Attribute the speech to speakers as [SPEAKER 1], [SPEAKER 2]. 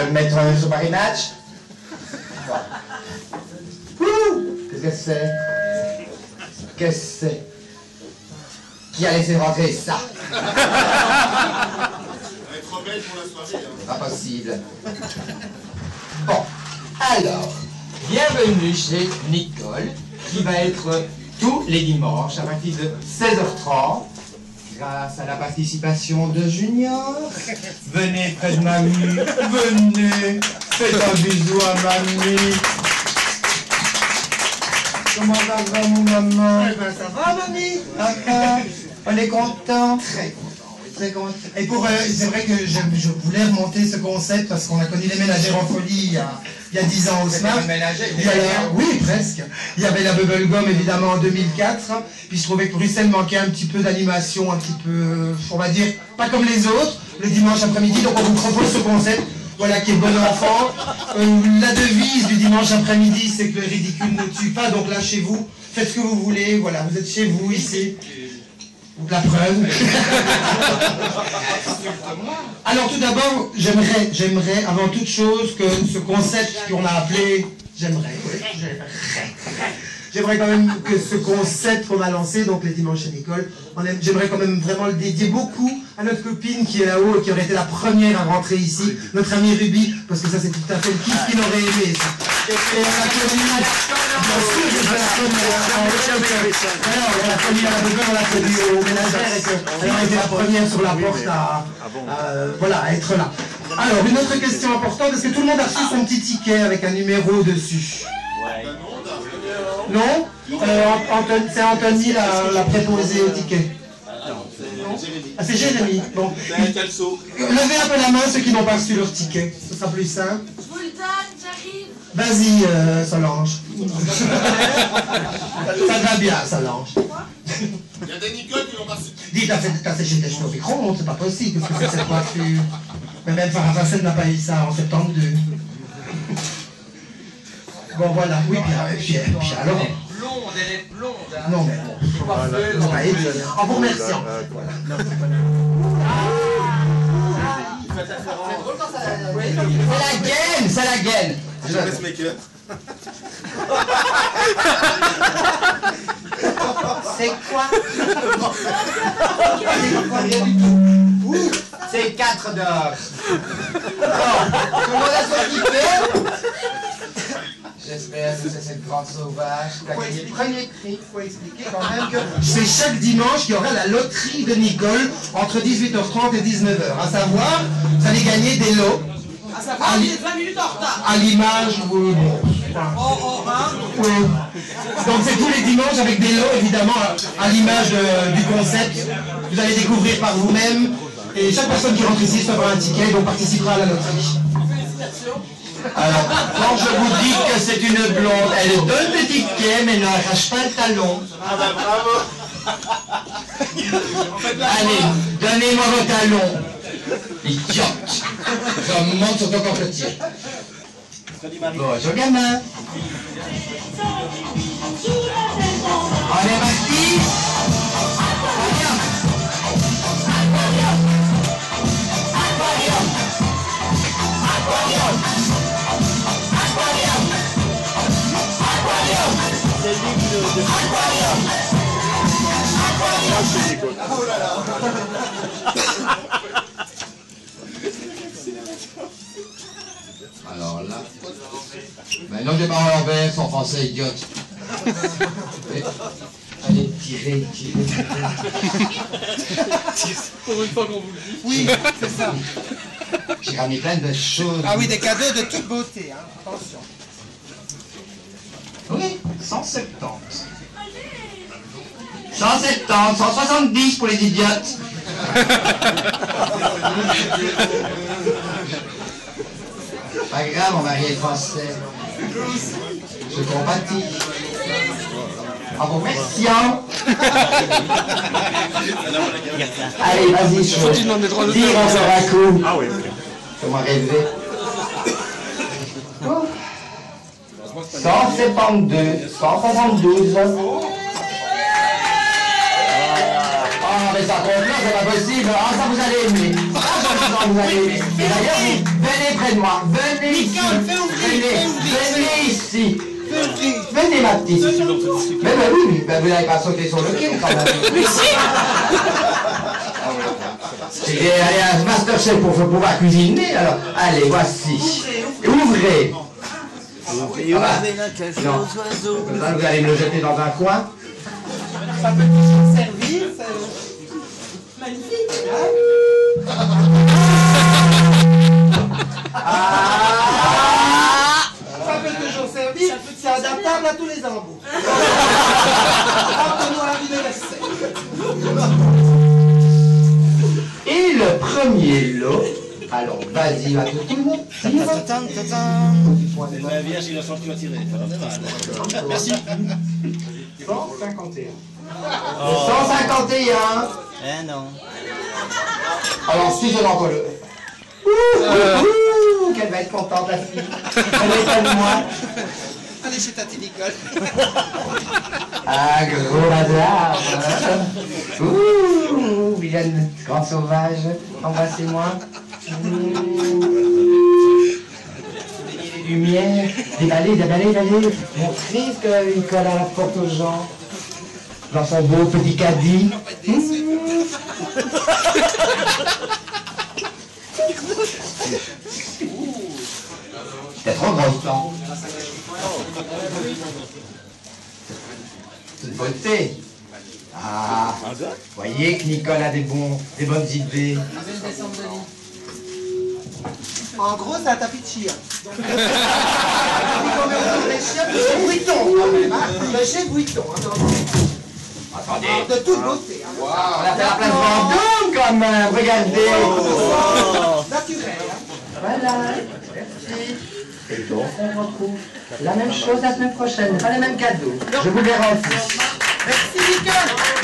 [SPEAKER 1] veux me mettre sur Paris Match? Qu'est-ce que c'est? Qu'est-ce que c'est? Qui a laissé rentrer ça?
[SPEAKER 2] Elle est trop belle pour la soirée. Hein.
[SPEAKER 1] Pas possible. Bon, alors, bienvenue chez Nicole, qui va être tous les dimanches à partir de 16h30, grâce à la participation de Junior. Venez près de mamie, venez, faites un bisou à mamie. Comment va mon maman?
[SPEAKER 3] Eh ben ça va, mamie.
[SPEAKER 1] On est content.
[SPEAKER 3] Très content, oui, très content. Et pour, c'est vrai que je voulais remonter ce concept parce qu'on a connu les ménagères en folie il y a 10 ans au SMAP. Oui, presque. Il y avait la Bubblegum évidemment en 2004. Puis je trouvais que Bruxelles manquait un petit peu d'animation, un petit peu, on va dire, pas comme les autres, le dimanche après-midi. Donc on vous propose ce concept. Voilà, qui est bon enfant. La devise du dimanche après-midi, c'est que le ridicule ne tue pas. Donc lâchez-vous, faites ce que vous voulez. Voilà, vous êtes chez vous, ici. La preuve. Alors tout d'abord, j'aimerais avant toute chose que ce concept qu'on a appelé... J'aimerais quand même que ce concept qu'on a lancé, donc les dimanches chez Nicole, j'aimerais quand même vraiment le dédier beaucoup à notre copine qui est là-haut et qui aurait été la première à rentrer ici, notre amie Ruby, parce que ça c'est tout à fait le kiff qu'il aurait aimé ça. Et on a connu, bien sûr, je fais la première, on l'a connu à la Bubblegum, on l'a connu aux ménagères, et qu'elle aurait été la première sur la porte voilà, à être là. Alors, une autre question importante, est-ce que tout le monde a reçu son petit ticket avec un numéro dessus? Non? C'est Anthony la préposée au ticket. Ah, c'est Jérémy. Bon. Levez un peu la main ceux qui n'ont pas reçu leur ticket. Ce sera plus simple.
[SPEAKER 4] Je vous le donne, j'arrive.
[SPEAKER 3] Vas-y, Solange. Ça va bien, Solange.
[SPEAKER 2] Il y a des Nicole qui l'ont pas reçu.
[SPEAKER 3] Dis, t'as séché tes cheveux au micro, c'est pas possible. Qu'est-ce que c'est cette coiffure? Mais même Farah Fassel n'a pas eu ça en 72. Bon voilà, oui, puis alors...
[SPEAKER 5] Elle est blonde, hein.
[SPEAKER 3] Non mais bon, on va aider, en vous remerciant.
[SPEAKER 1] C'est la gaine.
[SPEAKER 2] C'est jamais ce maker.
[SPEAKER 1] C'est quoi? C'est 4 d'or. Bon, tout le monde a son ticket? J'espère que c'est cette grande sauvage qui a gagné le premier prix. Il faut expliquer quand même que c'est chaque dimanche qu'il y aura la loterie de Nicole entre 18h30 et 19h. À savoir, vous allez gagner des lots.
[SPEAKER 5] À savoir, il est 20 minutes en retard.
[SPEAKER 3] À l'image, oui, bon. Oui. Donc c'est tous les dimanches avec des lots, évidemment, à l'image du concept. Vous allez découvrir par vous-même. Et chaque personne qui rentre ici sera un ticket, donc participera à la loterie.
[SPEAKER 5] Félicitations.
[SPEAKER 1] Alors, quand je vous dis que c'est une blonde, elle donne des tickets, mais n'arrache pas le talon.
[SPEAKER 2] Ah bah bravo.
[SPEAKER 1] Allez, donnez-moi vos talons. Idiote. Je monte sur ton complotier. Bonjour gamin. On est parti.
[SPEAKER 2] Oh là là.
[SPEAKER 1] Alors là, maintenant j'ai parlé en vers, en français, idiote. Allez, tirez.
[SPEAKER 5] Pour une fois qu'on vous le dit.
[SPEAKER 3] Oui, c'est ça.
[SPEAKER 1] J'ai ramené plein de choses.
[SPEAKER 3] Ah oui, des cadeaux de toute beauté, hein. Attention.
[SPEAKER 1] Oui, 170. 170, 170 pour les idiotes. Pas grave, mon mari est français. Je compatis. En vous remerciant. Allez, vas-y, tire, on sera cool.
[SPEAKER 2] Ah oui.
[SPEAKER 1] Fais-moi rêver. 172, 172. Ah, mais ça compte là, c'est pas possible. Ah, ça vous allez aimer. Ça vous allez aimer. Et d'ailleurs, venez près de moi. Venez ici. Venez ici. Venez, ma petite. Mais oui, vous n'avez pas sauté sur le quai quand même. Mais si. J'ai allé à un Masterchef pour pouvoir cuisiner, alors allez, voici. Ouvrez.
[SPEAKER 4] Ouvrez la cage aux oiseaux.
[SPEAKER 1] Comme ça, vous allez me le jeter dans un coin.
[SPEAKER 3] Ça peut toujours servir. Magnifique. Ça peut toujours servir. C'est adaptable à tous les embouts. Entonnoir universel.
[SPEAKER 1] Et le premier lot, alors vas-y, va tout le monde.
[SPEAKER 4] La Vierge innocente qui va tirer. Merci.
[SPEAKER 1] 151. 151.
[SPEAKER 4] Eh non.
[SPEAKER 1] Alors, si je l'envoie le... Ouh, qu'elle va être contente, la fille. Elle est pas de moi.
[SPEAKER 3] Allez chez Tati Nicole.
[SPEAKER 1] Ah, gros hasard. Ouh, vilaine grande sauvage. Embrassez-moi. Des lumières. Déballez. Montrez qu'il colle à la porte aux gens. Dans son beau petit caddie. C'était trop grand le temps. C'est une beauté. Ah, voyez que Nicole a des bonnes idées.
[SPEAKER 3] En gros, c'est un tapis de chien. Les chiens, c'est Vuitton quand même. Le chez Vuitton.
[SPEAKER 1] Attendez.
[SPEAKER 3] De toute beauté.
[SPEAKER 1] On a fait la place Vendôme quand même, regardez.
[SPEAKER 3] Naturel.
[SPEAKER 1] Voilà, merci. Et donc on retrouve la même chose la semaine prochaine, pas les mêmes cadeaux. Je vous garantis.
[SPEAKER 3] Merci Nicole.